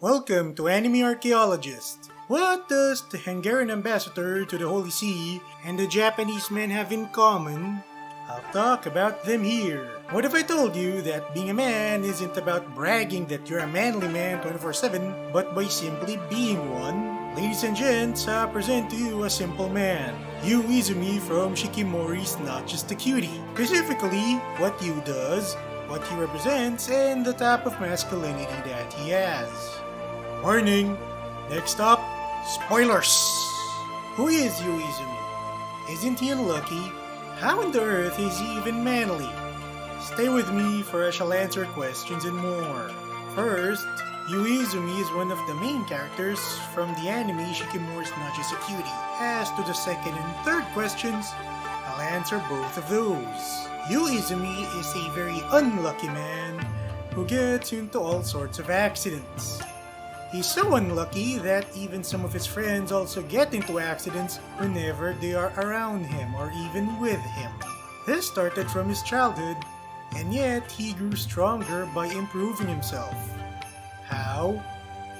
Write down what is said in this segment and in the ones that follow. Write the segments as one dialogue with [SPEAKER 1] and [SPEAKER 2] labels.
[SPEAKER 1] Welcome to Anime Archaeologist. What does the Hungarian ambassador to the Holy See and the Japanese man have in common? I'll talk about them here. What if I told you that being a man isn't about bragging that you're a manly man 24/7, but by simply being one? Ladies and gents, I present to you a simple man. Yu Izumi from Shikimori's Not Just a Cutie. Specifically, what Yu does, what he represents, and the type of masculinity that he has. Warning! Next up, spoilers! Who is Yu Izumi? Isn't he unlucky? How on the earth is he even manly? Stay with me for I shall answer questions and more. First, Yu Izumi is one of the main characters from the anime Shikimori's Not Just a Cutie. As to the second and third questions, I'll answer both of those. Yu Izumi is a very unlucky man who gets into all sorts of accidents. He's so unlucky that even some of his friends also get into accidents whenever they are around him or even with him. This started from his childhood, and yet he grew stronger by improving himself. How?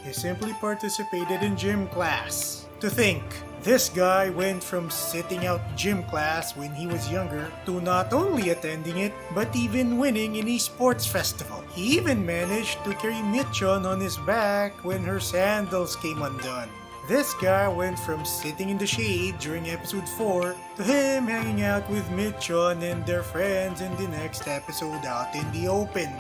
[SPEAKER 1] He simply participated in gym class. To think, this guy went from sitting out gym class when he was younger to not only attending it, but even winning in a sports festival. He even managed to carry Michon on his back when her sandals came undone. This guy went from sitting in the shade during episode 4 to him hanging out with Michon and their friends in the next episode out in the open.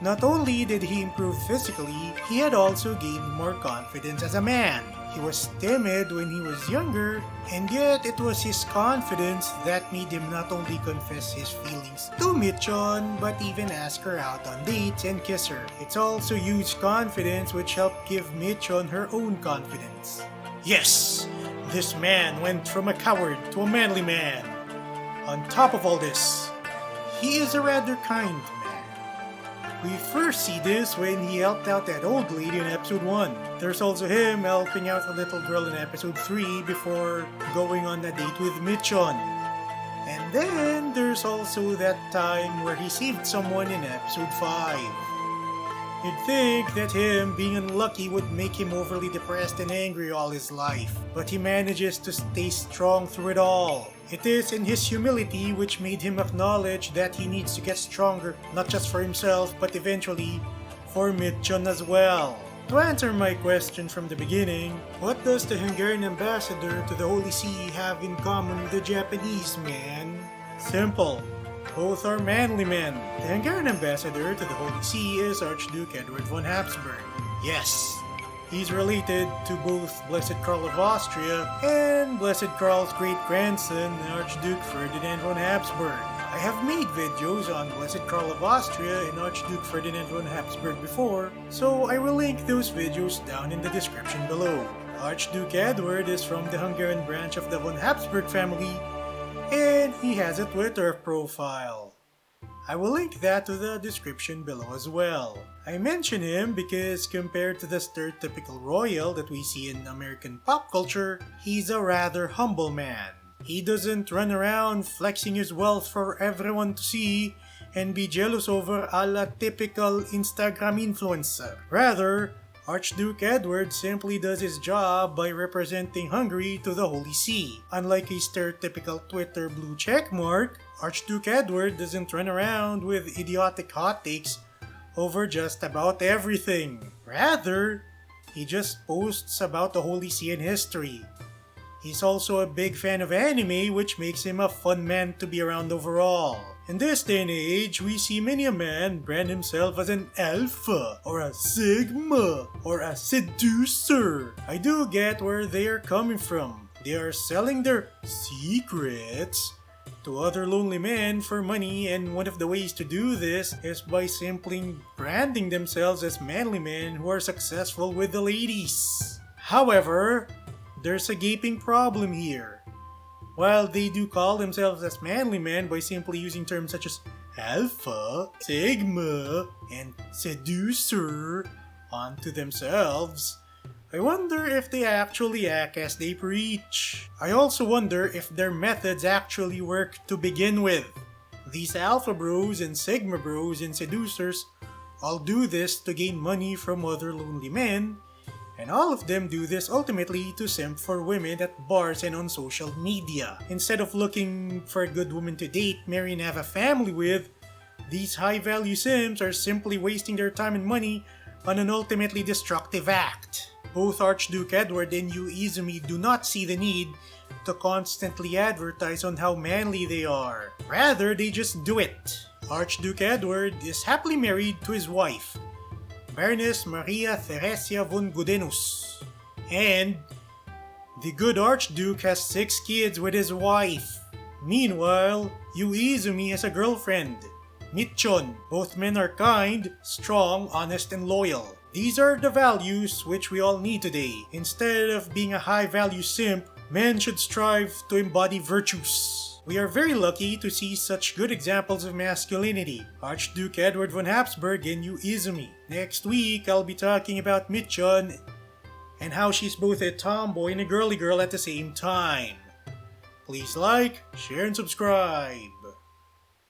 [SPEAKER 1] Not only did he improve physically, he had also gained more confidence as a man. He was timid when he was younger, and yet it was his confidence that made him not only confess his feelings to Michon, but even ask her out on dates and kiss her. It's also Yu's confidence which helped give Michon her own confidence. Yes, this man went from a coward to a manly man. On top of all this, he is a rather kind man. We first see this when he helped out that old lady in episode 1. There's also him helping out a little girl in episode 3 before going on a date with Michon. And then there's also that time where he saved someone in episode 5. You'd think that him being unlucky would make him overly depressed and angry all his life, but he manages to stay strong through it all. It is in his humility which made him acknowledge that he needs to get stronger, not just for himself, but eventually for Michon as well. To answer my question from the beginning, what does the Hungarian ambassador to the Holy See have in common with the Japanese man? Simple. Both are manly men. The Hungarian ambassador to the Holy See is Archduke Eduard von Habsburg. Yes, he's related to both Blessed Karl of Austria and Blessed Karl's great-grandson, Archduke Ferdinand von Habsburg. I have made videos on Blessed Karl of Austria and Archduke Ferdinand von Habsburg before, so I will link those videos down in the description below. Archduke Eduard is from the Hungarian branch of the von Habsburg family, and he has a Twitter profile. I will link that to the description below as well. I mention him because compared to the stereotypical royal that we see in American pop culture, he's a rather humble man. He doesn't run around flexing his wealth for everyone to see and be jealous over a la typical Instagram influencer. Rather, Archduke Eduard simply does his job by representing Hungary to the Holy See. Unlike a stereotypical Twitter blue checkmark, Archduke Eduard doesn't run around with idiotic hot takes over just about everything. Rather, he just posts about the Holy See and history. He's also a big fan of anime, which makes him a fun man to be around overall. In this day and age, we see many a man brand himself as an alpha, or a sigma, or a seducer. I do get where they are coming from. They are selling their secrets to other lonely men for money, and one of the ways to do this is by simply branding themselves as manly men who are successful with the ladies. However, there's a gaping problem here. While they do call themselves as manly men by simply using terms such as alpha, sigma, and seducer onto themselves, I wonder if they actually act as they preach. I also wonder if their methods actually work to begin with. These alpha bros and sigma bros and seducers all do this to gain money from other lonely men, and all of them do this ultimately to simp for women at bars and on social media. Instead of looking for a good woman to date, marry, and have a family with, these high-value simps are simply wasting their time and money on an ultimately destructive act. Both Archduke Eduard and Izumi do not see the need to constantly advertise on how manly they are. Rather, they just do it. Archduke Eduard is happily married to his wife, Baroness Maria Theresia von Gudenus. And the good Archduke has 6 kids with his wife. Meanwhile, Izumi has a girlfriend, Michon. Both men are kind, strong, honest, and loyal. These are the values which we all need today. Instead of being a high-value simp, men should strive to embody virtues. We are very lucky to see such good examples of masculinity, Archduke Eduard von Habsburg and Izumi. Next week, I'll be talking about Michon and how she's both a tomboy and a girly girl at the same time. Please like, share, and subscribe.